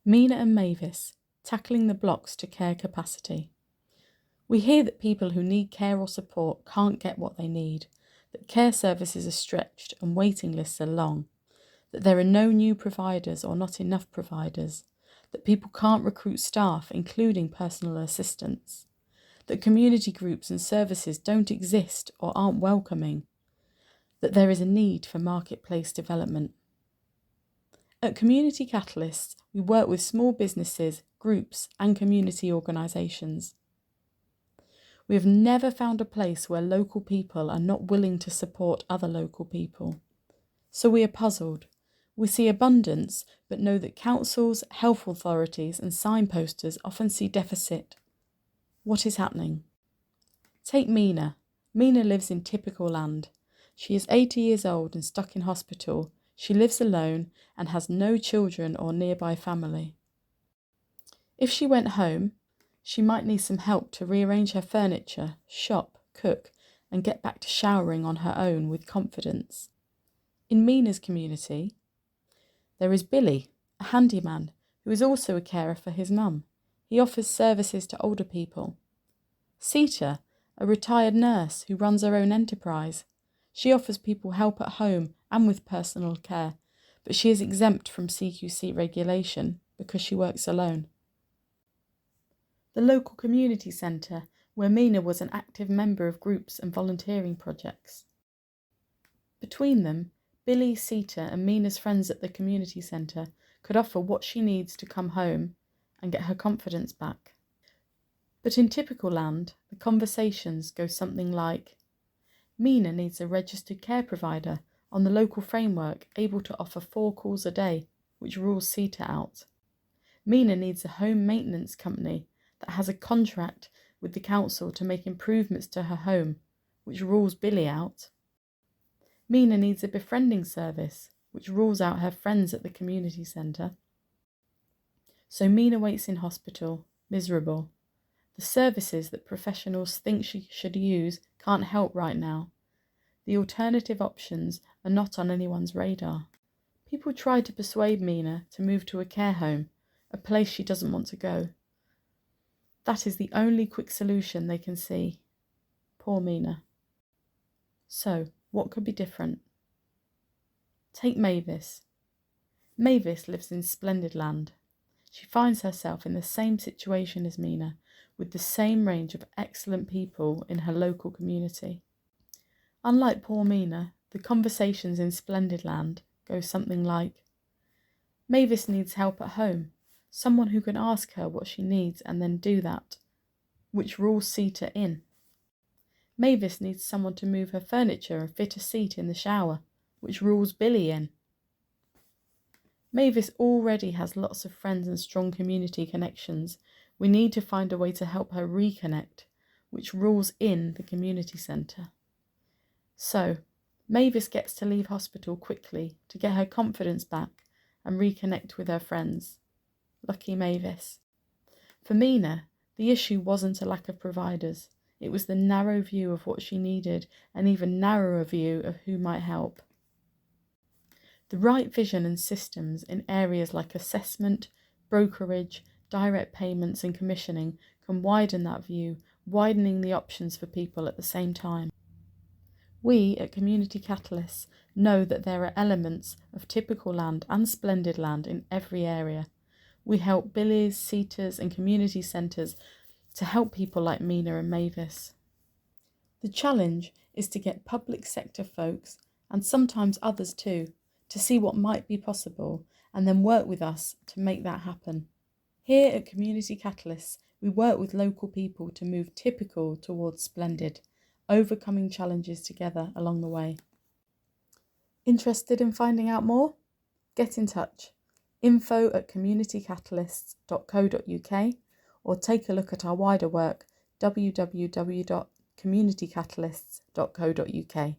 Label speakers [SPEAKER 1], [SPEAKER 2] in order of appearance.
[SPEAKER 1] Meena and Mavis, tackling the blocks to care capacity. We hear that people who need care or support can't get what they need, that care services are stretched and waiting lists are long, that there are no new providers or not enough providers, that people can't recruit staff, including personal assistants, that community groups and services don't exist or aren't welcoming, that there is a need for marketplace development. At Community Catalysts, we work with small businesses, groups and community organisations. We have never found a place where local people are not willing to support other local people. So we are puzzled. We see abundance, but know that councils, health authorities and signposters often see deficit. What is happening? Take Meena. Meena lives in Typical Land. She is 80 years old and stuck in hospital. She lives alone and has no children or nearby family. If she went home, she might need some help to rearrange her furniture, shop, cook, and get back to showering on her own with confidence. In Meena's community, there is Billy, a handyman, who is also a carer for his mum. He offers services to older people. Sita, a retired nurse who runs her own enterprise. She offers people help at home and with personal care, but she is exempt from CQC regulation because she works alone. The local community centre, where Meena was an active member of groups and volunteering projects. Between them, Billy, Sita and Meena's friends at the community centre could offer what she needs to come home and get her confidence back. But in Typical Land, the conversations go something like, Meena needs a registered care provider on the local framework able to offer 4 calls a day, which rules Sita out. Meena needs a home maintenance company that has a contract with the council to make improvements to her home, which rules Billy out. Meena needs a befriending service, which rules out her friends at the community centre. So Meena waits in hospital, miserable. The services that professionals think she should use can't help right now. The alternative options are not on anyone's radar. People try to persuade Meena to move to a care home, a place she doesn't want to go. That is the only quick solution they can see. Poor Meena. So, what could be different? Take Mavis. Mavis lives in Splendid Land. She finds herself in the same situation as Meena, with the same range of excellent people in her local community. Unlike poor Meena, the conversations in Splendid Land go something like, Mavis needs help at home, someone who can ask her what she needs and then do that, which rules Sita in. Mavis needs someone to move her furniture and fit a seat in the shower, which rules Billy in. Mavis already has lots of friends and strong community connections. We need to find a way to help her reconnect, which rules in the community centre. So, Mavis gets to leave hospital quickly to get her confidence back and reconnect with her friends. Lucky Mavis. For Meena, the issue wasn't a lack of providers. It was the narrow view of what she needed, an even narrower view of who might help. The right vision and systems in areas like assessment, brokerage, direct payments and commissioning can widen that view, widening the options for people at the same time. We at Community Catalysts know that there are elements of Typical Land and Splendid Land in every area. We help Billies, Sitas and community centres to help people like Meena and Mavis. The challenge is to get public sector folks, and sometimes others too, to see what might be possible and then work with us to make that happen. Here at Community Catalysts, we work with local people to move typical towards splendid, overcoming challenges together along the way. Interested in finding out more? Get in touch. info@communitycatalysts.co.uk or take a look at our wider work, www.communitycatalysts.co.uk.